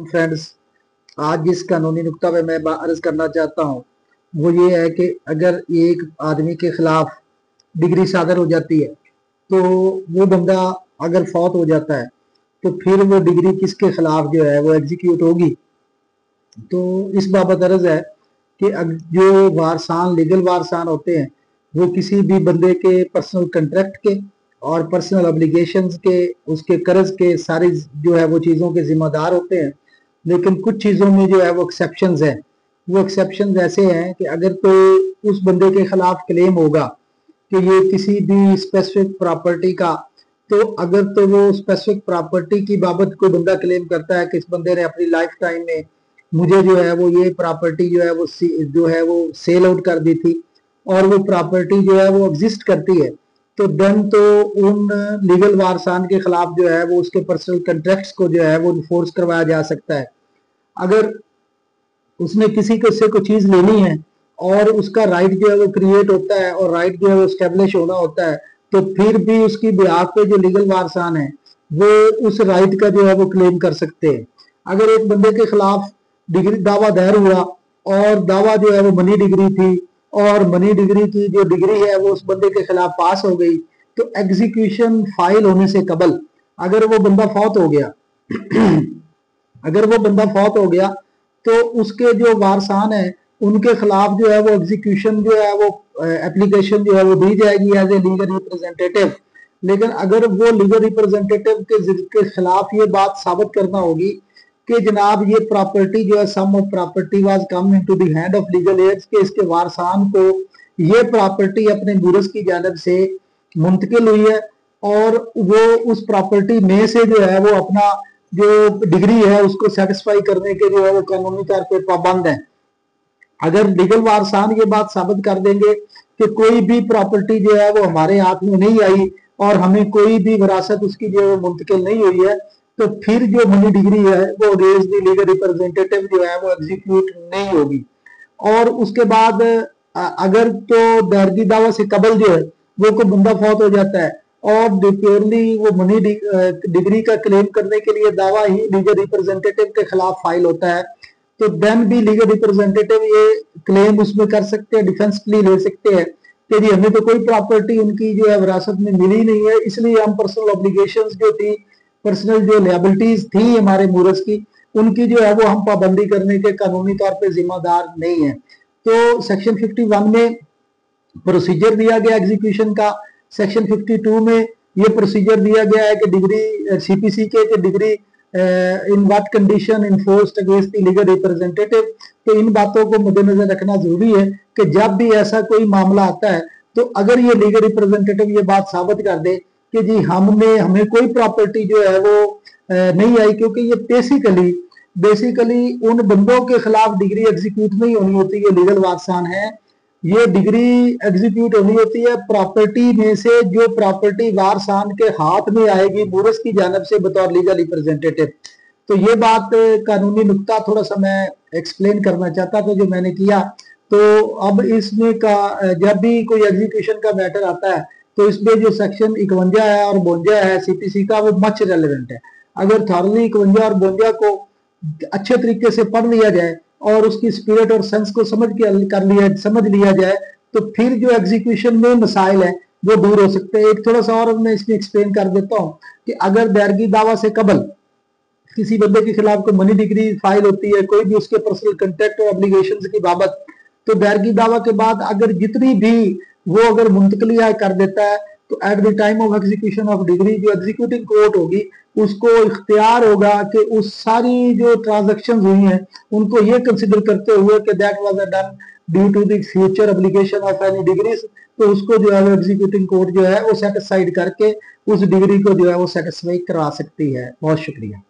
Friends, आज जिस कानूनी नुक्ता पे मैं अर्ज करना चाहता हूँ वो ये है कि अगर एक आदमी के खिलाफ डिग्री सादर हो जाती है तो वो बंदा अगर फौत हो जाता है तो फिर वो डिग्री किसके खिलाफ जो है वो एग्जीक्यूट होगी। तो इस बाबत अर्ज है कि जो वारसान लीगल वारसान होते हैं वो किसी भी बंदे के पर्सनल कंट्रैक्ट के और पर्सनल ऑब्लिगेशंस के उसके कर्ज के सारी जो है वो चीज़ों के जिम्मेदार होते हैं। लेकिन कुछ चीज़ों में जो है वो एक्सेप्शंस हैं। वो एक्सेप्शंस ऐसे हैं कि अगर तो उस बंदे के खिलाफ क्लेम होगा कि ये किसी भी स्पेसिफिक प्रॉपर्टी का, तो अगर तो वो स्पेसिफिक प्रॉपर्टी की बाबत कोई बंदा क्लेम करता है कि इस बंदे ने अपनी लाइफ टाइम में मुझे जो है वो ये प्रॉपर्टी जो है वो सेल आउट कर दी थी और वो प्रॉपर्टी जो है वो एग्जिस्ट करती है, तो देन तो उन लीगल वारसान के खिलाफ जो है वो उसके पर्सनल कंट्रैक्ट्स को जो है वो इन्फोर्स करवाया जा सकता है। अगर उसने किसी को से कोई चीज लेनी है और उसका राइट जो है वो क्रिएट होता है और राइट जो है वो स्टेब्लिश होना होता है, तो फिर भी उसकी बिहाफ पे जो लीगल वारसान है वो उस राइट का जो है वो क्लेम कर सकते हैं। अगर एक बंदे के खिलाफ डिग्री दावा दायर हुआ और दावा जो है वो मनी डिग्री थी और मनी डिग्री की जो डिग्री है वो उस बंदे के खिलाफ पास हो गई, तो एग्जीक्यूशन फाइल होने से कबल अगर वो बंदा फौत हो गया अगर वो बंदा फौत हो गया तो उसके जो वारसान है उनके खिलाफ जो है वो एग्जीक्यूशन जो है वो एप्लीकेशन जो है वो दी जाएगी एज ए लीगल रिप्रेजेंटेटिव। लेकिन अगर वो लीगल रिप्रेजेंटेटिव के खिलाफ ये बात साबित करना होगी कि जनाब ये प्रॉपर्टी जो है some of property was come into the hand of legal aids, के इसके वारसान को ये प्रॉपर्टी अपने मुरस की जानब से मुंतकिल हुई है और वो उस प्रॉपर्टी में से जो है वो अपना जो डिग्री है उसको सेटिस्फाई करने के जो है वो कानूनी तौर पे पाबंद है। अगर लीगल वारसान ये बात साबित कर देंगे कि कोई भी प्रॉपर्टी जो है वो हमारे हाथ में नहीं आई और हमें कोई भी विरासत उसकी जो है मुंतकिल नहीं हुई है, तो फिर जो मनी डिग्री है वो अगेंस्ट द लीगल रिप्रेजेंटेटिव जो है वो एग्जीक्यूट नहीं होगी। और उसके बाद अगर तो दर्जी दावा से कबल जो है वो कोई बंदा फौत हो जाता है और प्योरली वो मनी डिग्री का क्लेम करने के लिए दावा ही लीगल रिप्रेजेंटेटिव के खिलाफ फाइल होता है, तो देन भी लीगल रिप्रेजेंटेटिव ये क्लेम उसमें कर सकते हैं, डिफेंस प्ली ले सकते हैं कि जी हमें तो कोई प्रॉपर्टी उनकी जो है विरासत में मिली नहीं है, इसलिए हम पर्सनल ऑब्लिगेशंस जो थी, पर्सनल जो लायबिलिटीज थी हमारे मूरस की, उनकी जो है वो हम पाबंदी करने के कानूनी तौर पे जिम्मेदार नहीं है। तो सेक्शन 51 में प्रोसीजर दिया गया एग्जीक्यूशन का, सेक्शन 52 में ये प्रोसीजर दिया गया है कि डिग्री सीपीसी के degree in what condition enforced against the legal representative. तो इन बातों को मद्देनजर रखना जरूरी है कि जब भी ऐसा कोई मामला आता है तो अगर ये लीगल रिप्रेजेंटेटिव ये बात साबित कर दे कि जी हमें कोई प्रॉपर्टी जो है वो नहीं आई, क्योंकि ये बेसिकली उन बंदों के खिलाफ डिग्री एग्जीक्यूट नहीं होनी होती, ये लीगल वारसान है, ये डिग्री एग्जीक्यूट होनी होती है प्रॉपर्टी में से जो प्रॉपर्टी वारसान के हाथ में आएगी मुरस की जानब से बतौर लीगल रिप्रेजेंटेटिव। तो ये बात कानूनी नुक्ता थोड़ा सा मैं एक्सप्लेन करना चाहता था जो मैंने किया। तो अब इसमें का जब भी कोई एग्जीक्यूशन का मैटर आता है तो इसमें जो सेक्शन 51 है और 52 है सीपीसी का वो मच रेलिवेंट है। अगर थॉरली 51 और 52 को अच्छे तरीके से पढ़ लिया जाए और उसकी स्पिरिट और सेंस को समझ लिया जाए तो फिर जो एग्जीक्यूशन में मसाइल है वो दूर हो सकते हैं। एक थोड़ा सा और मैं इसमें एक्सप्लेन कर देता हूँ कि अगर दायरगी दावा से कबल किसी बंदे के खिलाफ कोई मनी डिग्री फाइल होती है, कोई भी उसके पर्सनल कंट्रैक्ट और ऑब्लिगेशंस की बाबत, तो दायरगी दावा के बाद अगर जितनी भी वो अगर मुंतकली कर देता है तो at the time of execution of degree जो एग्जीक्यूटिंग कोर्ट होगी उसको इख्तियार होगा कि उस सारी जो ट्रांजेक्शन हुई हैं उनको ये कंसिडर करते हुए कि that was done due to the future application of any degrees, तो उसको जो है वो एग्जीक्यूटिंग कोर्ट जो है वो सेटिस्फाइड करके उस डिग्री को जो है वो सेटिस्फाई करवा सकती है। बहुत शुक्रिया।